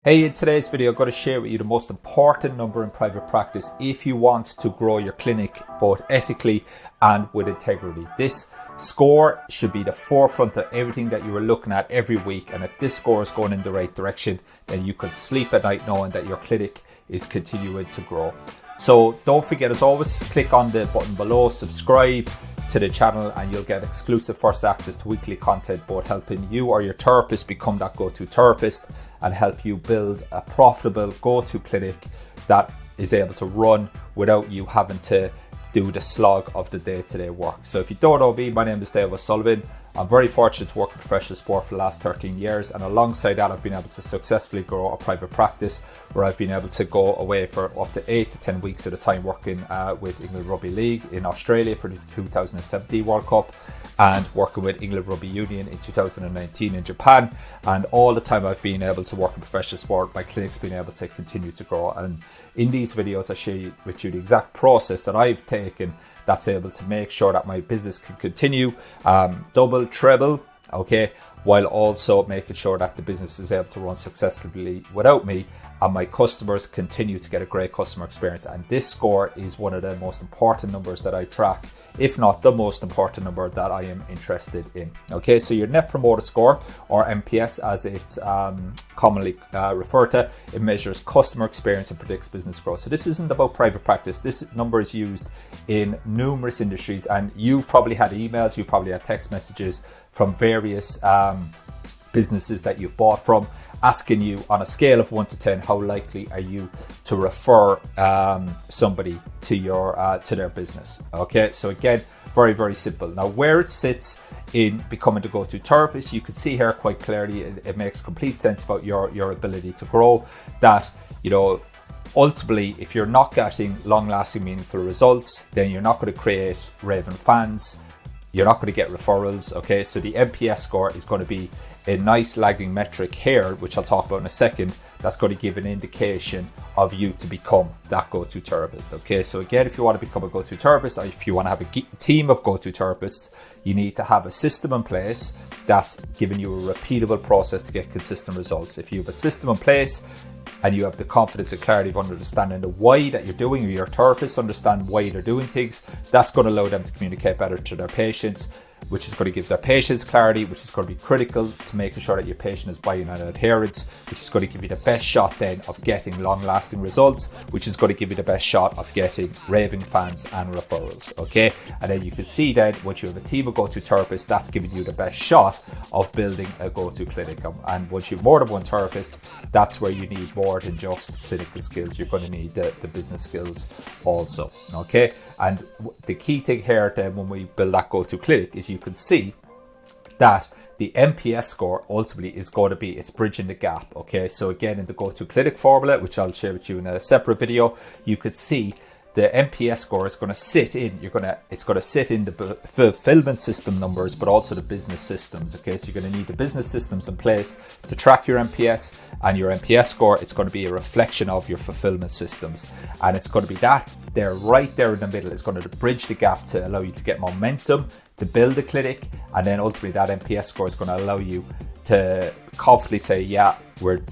Hey, in today's video, I'm going to share with you the most important number in private practice if you want to grow your clinic both ethically and with integrity. This score should be the forefront of everything that you are looking at every week. And if this score is going in the right direction, then you can sleep at night knowing that your clinic is continuing to grow. So don't forget, as always, click on the button below, subscribe to the channel, and you'll get exclusive first access to weekly content, both helping you or your therapist become that go-to therapist and help you build a profitable go-to clinic that is able to run without you having to do the slog of the day-to-day work. So if you don't know me, my name is Dave O'Sullivan. I'm very fortunate to work in professional sport for the last 13 years, and alongside that I've been able to successfully grow a private practice where I've been able to go away for up to 8 to 10 weeks at a time working with England Rugby League in Australia for the 2017 World Cup, and working with England Rugby Union in 2019 in Japan. And all the time I've been able to work in professional sport, my clinic's been able to continue to grow. And in these videos I share with you the exact process that I've taken that's able to make sure that my business can continue, double, treble, okay, while also making sure that the business is able to run successfully without me, and my customers continue to get a great customer experience. And this score is one of the most important numbers that I track, if not the most important number that I am interested in. Okay, so your Net Promoter Score, or NPS as it's commonly referred to, it measures customer experience and predicts business growth. So this isn't about private practice. This number is used in numerous industries, and you've probably had emails, you've probably had text messages from various businesses that you've bought from, asking you on a scale of 1 to 10, how likely are you to refer somebody to your to their business. Okay, so again, very, very simple. Now, where it sits in becoming the go-to therapist, you can see here quite clearly, it makes complete sense about your ability to grow. That, you know, ultimately, if you're not getting long-lasting, meaningful results, then you're not going to create raving fans. You're not going to get referrals. Okay, so the NPS score is going to be a nice lagging metric here, which I'll talk about in a second, that's going to give an indication of you to become that go-to therapist. Okay, so again, if you want to become a go-to therapist, or if you want to have a team of go-to therapists, you need to have a system in place that's giving you a repeatable process to get consistent results. If you have a system in place and you have the confidence and clarity of understanding the why that you're doing, or your therapists understand why they're doing things, that's going to allow them to communicate better to their patients, which is going to give their patients clarity, which is going to be critical to making sure that your patient is buying an adherence, which is going to give you the best shot then of getting long-lasting results, which is going to give you the best shot of getting raving fans and referrals. Okay, and then you can see then once you have a team of go-to therapists, that's giving you the best shot of building a go-to clinic. And once you have more than one therapist, that's where you need more than just clinical skills. You're going to need the business skills also. Okay, and the key thing here then when we build that go-to clinic is you can see that the NPS score ultimately is going to be, it's bridging the gap. Okay, so again, in the go-to clinic formula, which I'll share with you in a separate video, you could see the NPS score is going to sit in, it's going to sit in the fulfillment system numbers, but also the business systems. Okay, so you're going to need the business systems in place to track your NPS, and your NPS score, it's going to be a reflection of your fulfillment systems, and it's going to be that there, right there in the middle, is going to bridge the gap to allow you to get momentum to build a clinic, and then ultimately that NPS score is going to allow you to confidently say, yeah,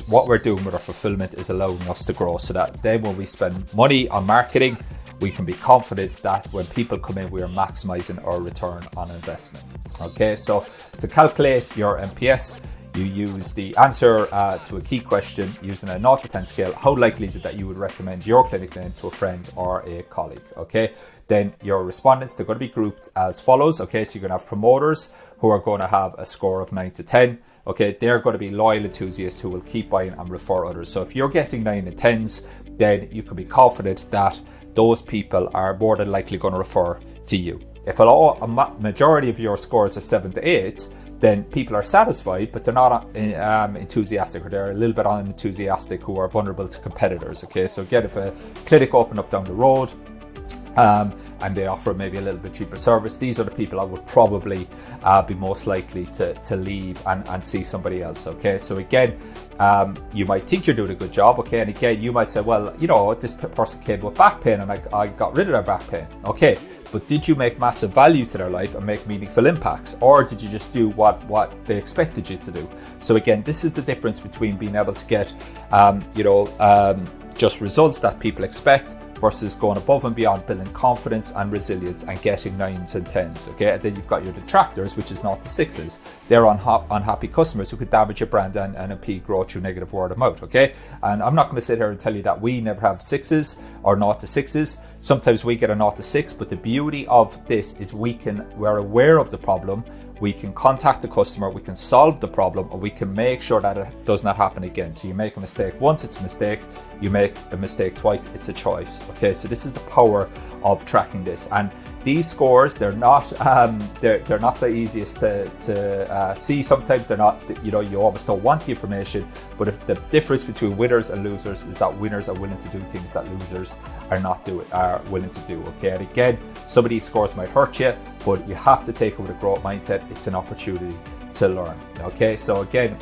what we're doing with our fulfillment is allowing us to grow, so that then when we spend money on marketing, we can be confident that when people come in, we are maximizing our return on investment. Okay, so to calculate your NPS, you use the answer to a key question using a 0 to 10 scale. How likely is it that you would recommend your clinic name to a friend or a colleague? Okay, then your respondents, they're going to be grouped as follows. Okay, so you're going to have promoters who are going to have a score of 9 to 10. Okay, they're going to be loyal enthusiasts who will keep buying and refer others. So if you're getting 9 and 10s, then you can be confident that those people are more than likely going to refer to you. If a majority of your scores are 7 to 8s, then people are satisfied, but they're not enthusiastic, or they're a little bit unenthusiastic, who are vulnerable to competitors. Okay, so again, if a clinic opened up down the road and they offer maybe a little bit cheaper service. These are the people I would probably be most likely to leave and see somebody else. Okay, so again, you might think you're doing a good job. Okay, and again, you might say, well, you know, this person came with back pain and I got rid of their back pain. Okay, but did you make massive value to their life and make meaningful impacts, or did you just do what they expected you to do? So again, this is the difference between being able to get just results that people expect versus going above and beyond, building confidence and resilience and getting 9s and 10s. Okay, and then you've got your detractors, which is 0 to 6s. They're unhappy customers who could damage your brand and impede growth through negative word of mouth. Okay, and I'm not going to sit here and tell you that we never have 6s or 0 to 6s. Sometimes we get a 0 to 6, but the beauty of this is we're aware of the problem. We can contact the customer, we can solve the problem, or we can make sure that it does not happen again. So you make a mistake once, it's a mistake. You make a mistake twice, it's a choice. Okay, so this is the power of tracking this. And these scores, they're not the easiest to see. Sometimes they're not, you almost don't want the information. But if the difference between winners and losers is that winners are willing to do things that losers are willing to do. Okay, and again, some of these scores might hurt you, but you have to take it with a growth mindset. It's an opportunity to learn. Okay, so again,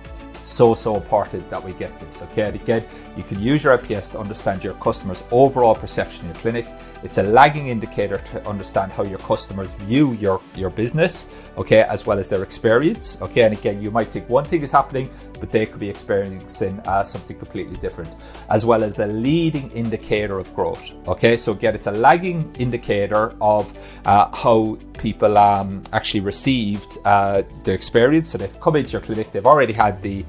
it's so important that we get this. Okay, and again, you can use your MPS to understand your customer's overall perception of your clinic. It's a lagging indicator to understand how your customers view your business, okay, as well as their experience. Okay, and again, you might think one thing is happening, but they could be experiencing something completely different, as well as a leading indicator of growth. Okay, so again, it's a lagging indicator of how people actually received the experience. So they've come into your clinic, they've already had the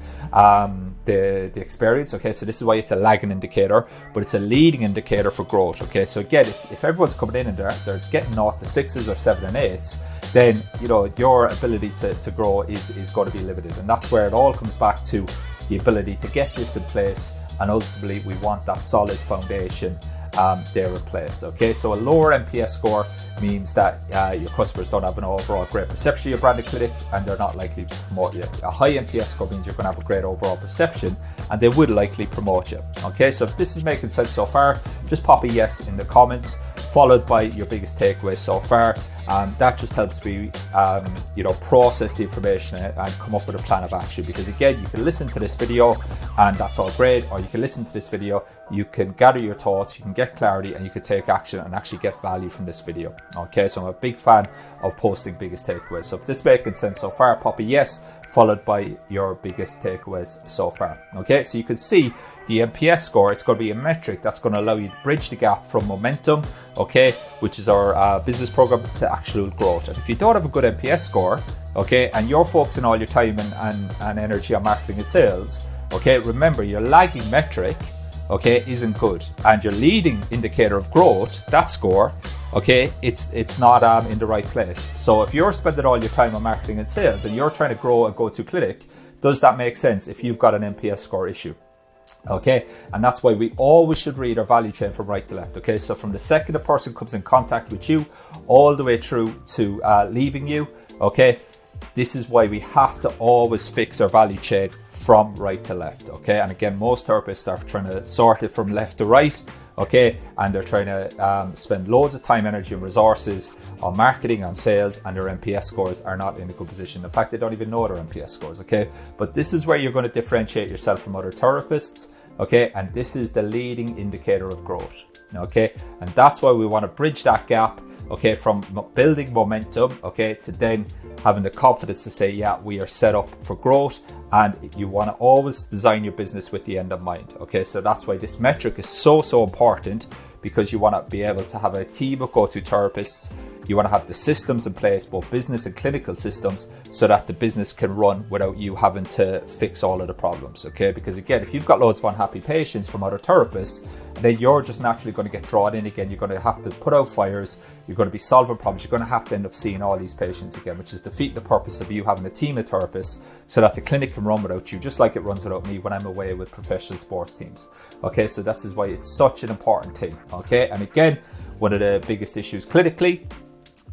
experience. Okay, so this is why it's a lagging indicator, but it's a leading indicator for growth. Okay, so again, if everyone's coming in and they're getting 0 to 6s or 7 and 8s, then your ability to grow is going to be limited. And that's where it all comes back to the ability to get this in place, and ultimately we want that solid foundation there in place. Okay, so a lower MPS score means that your customers don't have an overall great perception of your branded clinic, and they're not likely to promote you. A high MPS score means you're going to have a great overall perception, and they would likely promote you. Okay, so if this is making sense so far, just pop a yes in the comments, followed by your biggest takeaway so far. That just helps me, process the information and come up with a plan of action. Because again, you can listen to this video and that's all great, or you can listen to this video, you can gather your thoughts, you can get clarity, and you can take action and actually get value from this video. Okay, so I'm a big fan of posting biggest takeaways. So if this is making sense so far, pop a yes, followed by your biggest takeaways so far. Okay, so you can see the MPS score, it's going to be a metric that's going to allow you to bridge the gap from momentum, okay, which is our business program, to actual growth. And if you don't have a good MPS score, okay, and you're focusing all your time and energy on marketing and sales, okay, remember your lagging metric, okay, isn't good. And your leading indicator of growth, that score, okay, it's not in the right place. So if you're spending all your time on marketing and sales and you're trying to grow a go-to clinic, does that make sense if you've got an MPS score issue? Okay, and that's why we always should read our value chain from right to left. Okay, so from the second a person comes in contact with you all the way through to leaving you, okay, this is why we have to always fix our value chain from right to left. Okay, and again, most therapists are trying to sort it from left to right, okay, and they're trying to spend loads of time, energy and resources on marketing, on sales, and their MPS scores are not in a good position. In fact, they don't even know their MPS scores. Okay, but this is where you're going to differentiate yourself from other therapists. Okay, and this is the leading indicator of growth. Okay, and that's why we want to bridge that gap, okay, from building momentum, okay, to then having the confidence to say, yeah, we are set up for growth. And you want to always design your business with the end in mind. Okay, so that's why this metric is so important, because you want to be able to have a team of go-to therapists. You want to have the systems in place, both business and clinical systems, so that the business can run without you having to fix all of the problems. Okay, because again, if you've got loads of unhappy patients from other therapists, then you're just naturally going to get drawn in again. You're going to have to put out fires. You're going to be solving problems. You're going to have to end up seeing all these patients again, which is defeating the purpose of you having a team of therapists, so that the clinic can run without you, just like it runs without me when I'm away with professional sports teams. Okay, so this is why it's such an important thing. Okay, and again, one of the biggest issues clinically,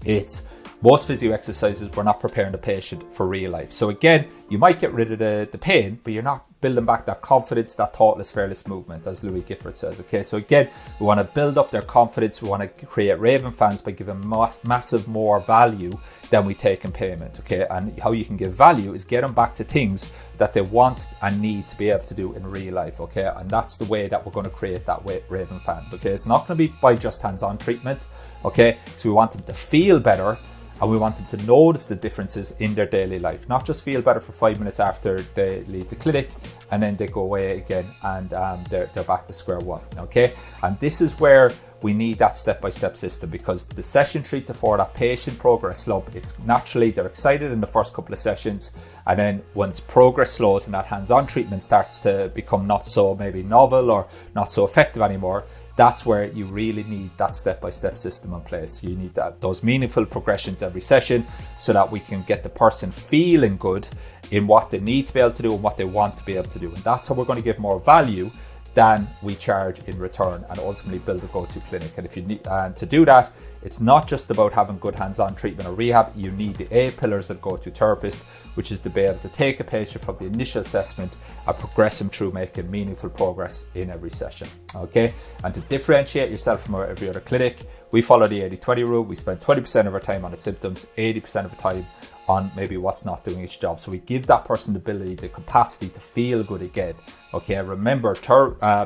it's most physio exercises, we're not preparing the patient for real life. So again, you might get rid of the pain, but you're not building back that confidence, that thoughtless, fearless movement, as Louis Gifford says. Okay, so again, we want to build up their confidence. We want to create raving fans by giving massive more value than we take in payment. Okay, and how you can give value is get them back to things that they want and need to be able to do in real life. Okay, and that's the way that we're going to create that raving fans. Okay, it's not going to be by just hands-on treatment. Okay, so we want them to feel better, and we want them to notice the differences in their daily life, not just feel better for 5 minutes after they leave the clinic and then they go away again and they're back to square one. Okay, and this is where we need that step-by-step system, because the session 3 to 4, that patient progress slump, it's naturally they're excited in the first couple of sessions, and then once progress slows and that hands-on treatment starts to become not so maybe novel or not so effective anymore, that's where you really need that step-by-step system in place. You need those meaningful progressions every session so that we can get the person feeling good in what they need to be able to do and what they want to be able to do. And that's how we're going to give more value than we charge in return, and ultimately build a go-to clinic. And if you need to do that, it's not just about having good hands-on treatment or rehab. You need the A pillars of Go-To Therapist, which is to be able to take a patient from the initial assessment and progress them through making meaningful progress in every session. Okay, and to differentiate yourself from every other clinic, we follow the 80-20 rule. We spend 20% of our time on the symptoms, 80% of the time on maybe what's not doing its job. So we give that person the ability, the capacity to feel good again. Okay, remember,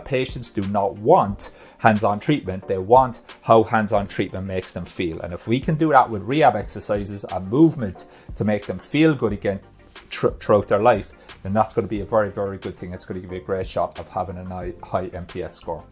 patients do not want hands-on treatment. They want how hands-on treatment makes them feel. And if we can do that with rehab exercises and movement to make them feel good again throughout their life, then that's going to be a very, very good thing. It's going to give you a great shot of having a high MPS score.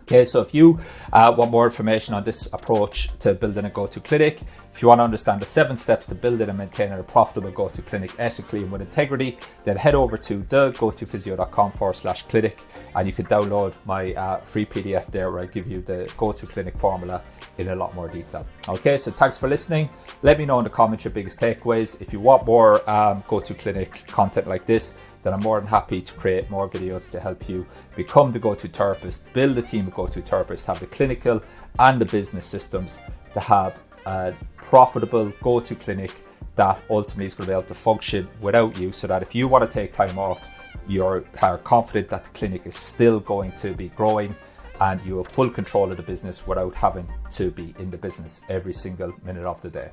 Okay, so if you want more information on this approach to building a go-to clinic, if you want to understand the 7 steps to building and maintaining a profitable go-to clinic ethically and with integrity, then head over to thegotophysio.com/clinic, and you can download my free PDF there where I give you the go-to clinic formula in a lot more detail. Okay, so thanks for listening. Let me know in the comments your biggest takeaways. If you want more go-to clinic content like this, then I'm more than happy to create more videos to help you become the go-to therapist, build a team of go-to therapists, have the clinical and the business systems to have a profitable go-to clinic that ultimately is going to be able to function without you, so that if you want to take time off, you're confident that the clinic is still going to be growing and you have full control of the business without having to be in the business every single minute of the day.